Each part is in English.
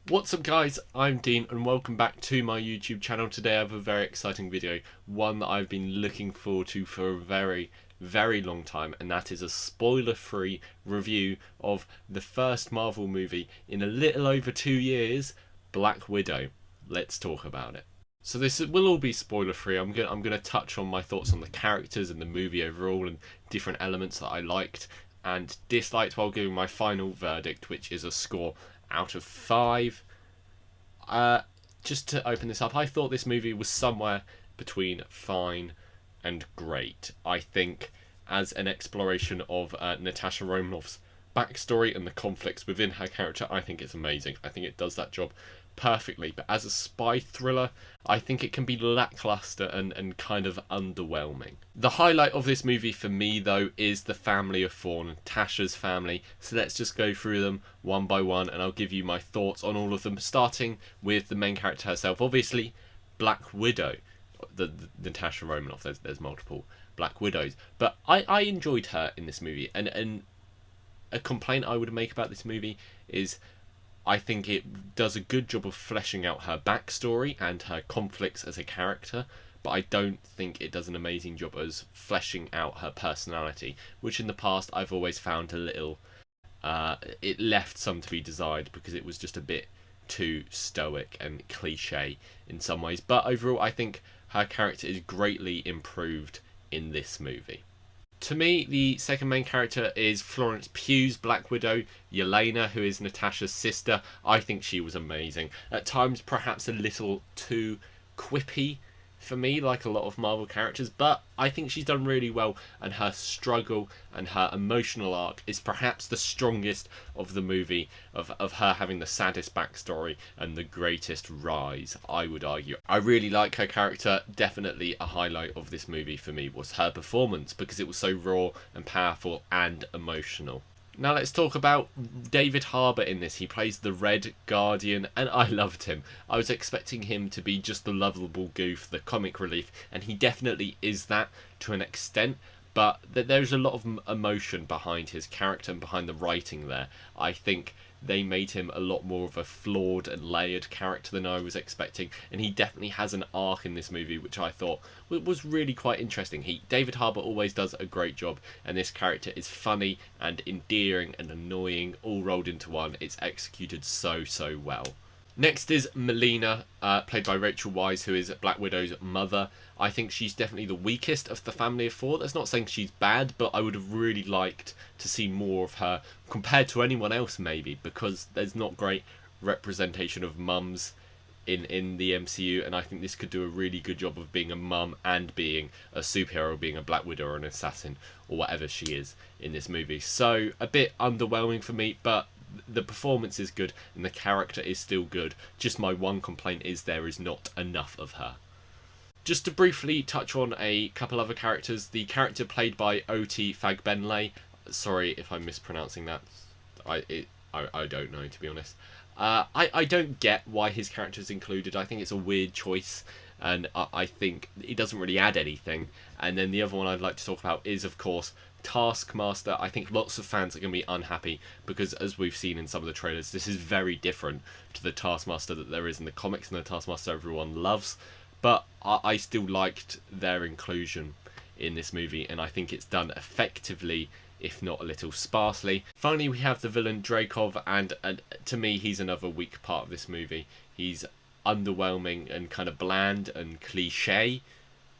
What's up guys, I'm Dean and welcome back to my YouTube channel. Today I have a very exciting video, one that I've been looking forward to for a very long time, and that is a spoiler-free review of the first Marvel movie in a little over 2 years, Black Widow. Let's talk about it. So this will all be spoiler-free. I'm gonna touch on my thoughts on the characters and the movie overall and different elements that I liked and disliked while giving my final verdict, which is a score out of 5. Uh, just to open this up, I thought this movie was somewhere between fine and great. I think as an exploration of Natasha Romanoff's backstory and the conflicts within her character, I think it's amazing. I think it does that job perfectly. But as a spy thriller, I think it can be lackluster and kind of underwhelming. The highlight of this movie for me, though, is the family of four, Natasha's family. So let's just go through them one by one, and I'll give you my thoughts on all of them, starting with the main character herself. Obviously, Black Widow, the Natasha Romanoff. There's multiple Black Widows, but I enjoyed her in this movie, and a complaint I would make about this movie is I think it does a good job of fleshing out her backstory and her conflicts as a character, but I don't think it does an amazing job as fleshing out her personality, which in the past I've always found a little... it left some to be desired because it was just a bit too stoic and cliche in some ways. But overall, I think her character is greatly improved in this movie. To me, the second main character is Florence Pugh's Black Widow, Elena, who is Natasha's sister. I think she was amazing. At times, perhaps a little too quippy for me, like a lot of Marvel characters, but I think she's done really well, and her struggle and her emotional arc is perhaps the strongest of the movie, of her having the saddest backstory and the greatest rise, I would argue. I really like her character. Definitely a highlight of this movie for me was her performance, because it was so raw and powerful and emotional. Now let's talk about David Harbour in this. He plays the Red Guardian, and I loved him. I was expecting him to be just the lovable goof, the comic relief, and he definitely is that to an extent, but there's a lot of emotion behind his character and behind the writing there. I think they made him a lot more of a flawed and layered character than I was expecting, and he definitely has an arc in this movie which I thought was really quite interesting. David Harbour always does a great job, and this character is funny and endearing and annoying all rolled into one. It's executed so well. Next is Melina, played by Rachel Weisz, who is Black Widow's mother. I think she's definitely the weakest of the family of four. That's not saying she's bad, but I would have really liked to see more of her compared to anyone else, maybe, because there's not great representation of mums in the MCU, and I think this could do a really good job of being a mum and being a superhero, being a Black Widow or an assassin or whatever she is in this movie. So a bit underwhelming for me, but the performance is good and the character is still good. Just my one complaint is there is not enough of her. Just to briefly touch on a couple other characters, the character played by Oti Fagbenle, sorry if I'm mispronouncing that, I don't know, to be honest. I don't get why his character is included. I think it's a weird choice, and I think it doesn't really add anything. And then the other one I'd like to talk about is, of course, Taskmaster. I think lots of fans are going to be unhappy because, as we've seen in some of the trailers, this is very different to the Taskmaster that there is in the comics and the Taskmaster everyone loves. But I still liked their inclusion in this movie, and I think it's done effectively, if not a little sparsely. Finally, we have the villain Drakov, and to me, he's another weak part of this movie. He's underwhelming and kind of bland and cliche,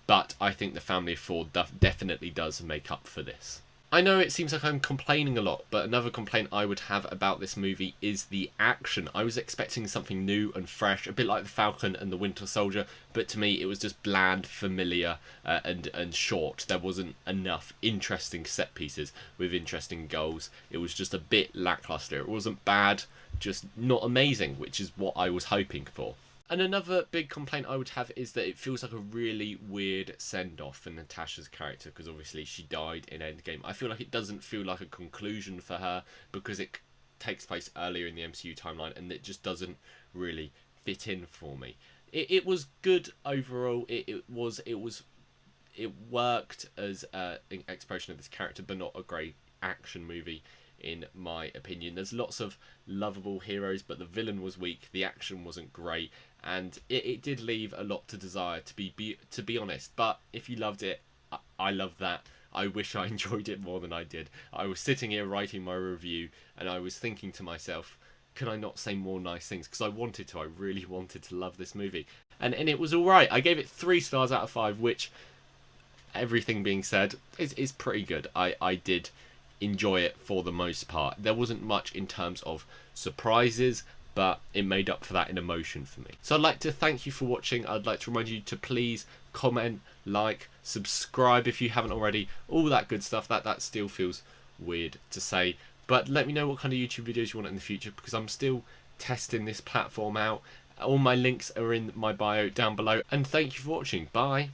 but I think the family of four definitely does make up for this. I know it seems like I'm complaining a lot, but another complaint I would have about this movie is the action. I was expecting something new and fresh, a bit like The Falcon and The Winter Soldier, but to me it was just bland, familiar, and short. There wasn't enough interesting set pieces with interesting goals. It was just a bit lackluster. It wasn't bad, just not amazing, which is what I was hoping for. And another big complaint I would have is that it feels like a really weird send-off for Natasha's character, because obviously she died in Endgame. I feel like it doesn't feel like a conclusion for her because it takes place earlier in the MCU timeline, and it just doesn't really fit in for me. It was good overall. It worked as an exploration of this character, but not a great action movie in my opinion. There's lots of lovable heroes, but the villain was weak, the action wasn't great, and it did leave a lot to desire, to be honest. But if you loved it, I loved that. I wish I enjoyed it more than I did. I was sitting here writing my review, and I was thinking to myself, can I not say more nice things? Because I wanted to. I really wanted to love this movie. And it was alright. I gave it 3 stars out of 5, which, everything being said, is pretty good. I did enjoy it for the most part. There wasn't much in terms of surprises, but it made up for that in emotion for me. So I'd like to thank you for watching. I'd like to remind you to please comment, like, subscribe if you haven't already. All that good stuff. That still feels weird to say. But let me know what kind of YouTube videos you want in the future, because I'm still testing this platform out. All my links are in my bio down below. And thank you for watching. Bye.